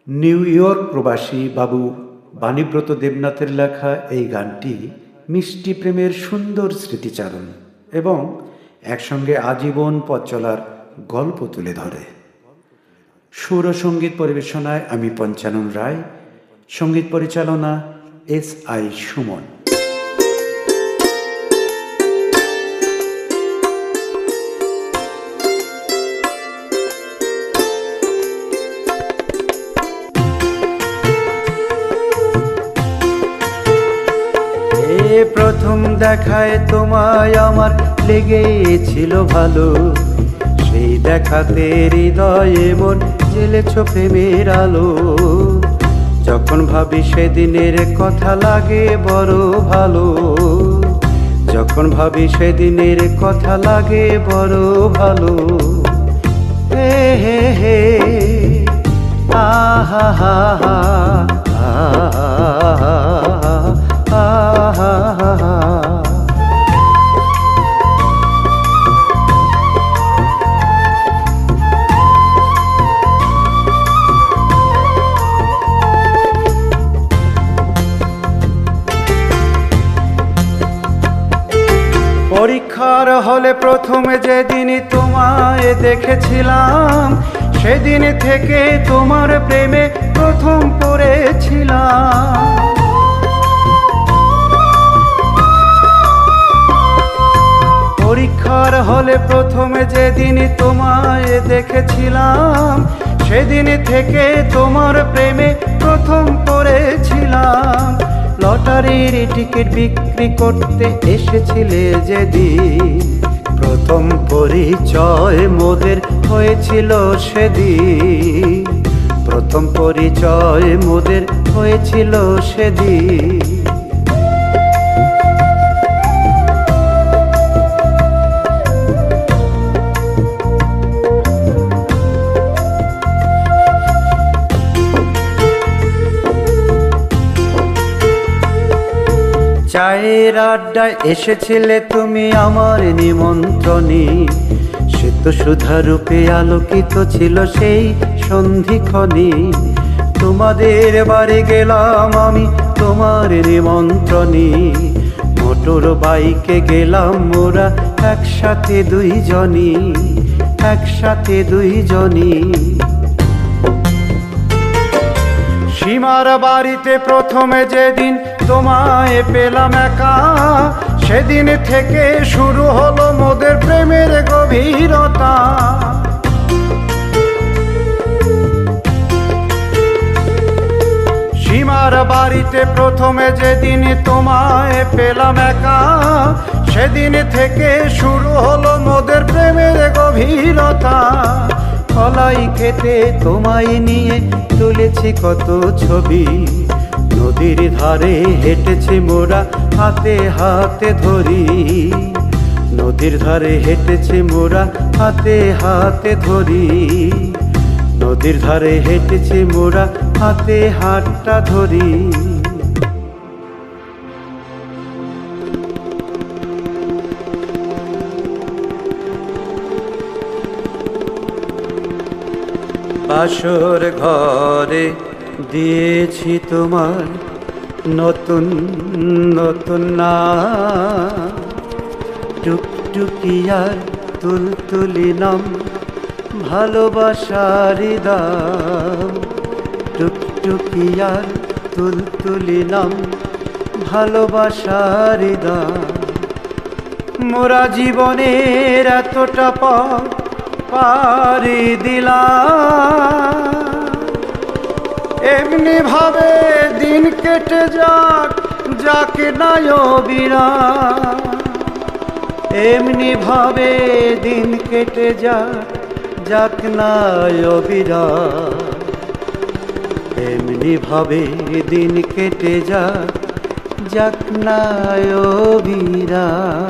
New York প্রবাসী বাবু বাণীব্রত দেবনাথের লেখা এই গানটি মিষ্টি প্রেমের সুন্দর স্মৃতিচারণ এবং একসঙ্গে আজীবন পথ চলার গল্প তুলে ধরে। সুর ও সঙ্গীত পরিবেশনায় আমি পঞ্চানন রায়, সঙ্গীত পরিচালনা SI সুমন। প্রথম দেখায় তোমায় আমার লেগেছিল ভালো, সেই দেখাতে হৃদয়ে মন জ্বেলেছ প্রেমের আলো। যখন ভাবি সেদিনের কথা লাগে বড় ভালো, যখন ভাবি সেদিনের কথা লাগে বড় ভালো। হে হে হে আহা হা হা পরীক্ষার হলে প্রথমে যেদিন তোমায় দেখেছিলাম, সেদিন থেকে তোমার প্রেমে প্রথম পড়েছিলাম। পরীক্ষার হলে প্রথমে যেদিন তোমায় দেখেছিলাম, সেদিন থেকে তোমার প্রেমে প্রথম পড়েছিলাম। লটারির টিকিট বিক্রি করতে এসেছিলে যেদিন, প্রথম পরিচয় মোদের হয়েছিল সেদিন, প্রথম পরিচয় মোদের হয়েছিল সেদিন। চায়ের আড্ডায় এসেছিলে তুমি আমার নিমন্ত্রণে, শ্বেত সুধা রূপে আলোকিত ছিল সেই সন্ধিক্ষণে। তোমাদের বাড়ি গেলাম আমি তোমার নিমন্ত্রণে, মোটর বাইকে গেলাম মোরা একসাথে দুইজনই, একসাথে দুইজনই। সীমার বাড়িতে প্রথমে যেদিন তোমায় পেলাম একা, সেদিন থেকে শুরু হলো মোদের প্রেমের গভীরতা। সীমার বাড়িতে প্রথমে যেদিন তোমায় পেলাম একা, সেদিন থেকে শুরু হলো মোদের প্রেমের গভীরতা। কলাই খেতে তোমায় নিয়ে তুলেছি কত ছবি, নদীর ধারে হেঁটেছি মোরা হাতে হাতে ধরি, নদীর ধারে হেঁটেছি মোরা হাতে হাতে ধরি, নদীর ধারে হেঁটেছি মোরা হাতে হাতটা ধরি। বাসর ঘরে দিয়েছি তোমার নতুন নতুন নাম, টুকটুকি আর তুলতুলি নাম ভালোবাসার দাম, টুকটুকি আর তুলতুলি নাম ভালোবাসার দাম। মোরা জীবনের এতটা পথ পাড়ি দিলাম, এমনি ভাবে দিন কেটে যাক যাক নাই অবিরাম, এমনি ভাবে দিন কেটে যাক যাক নাই অবিরাম, এমনি ভাবে দিন কেটে যাক যাক নাই অবিরাম।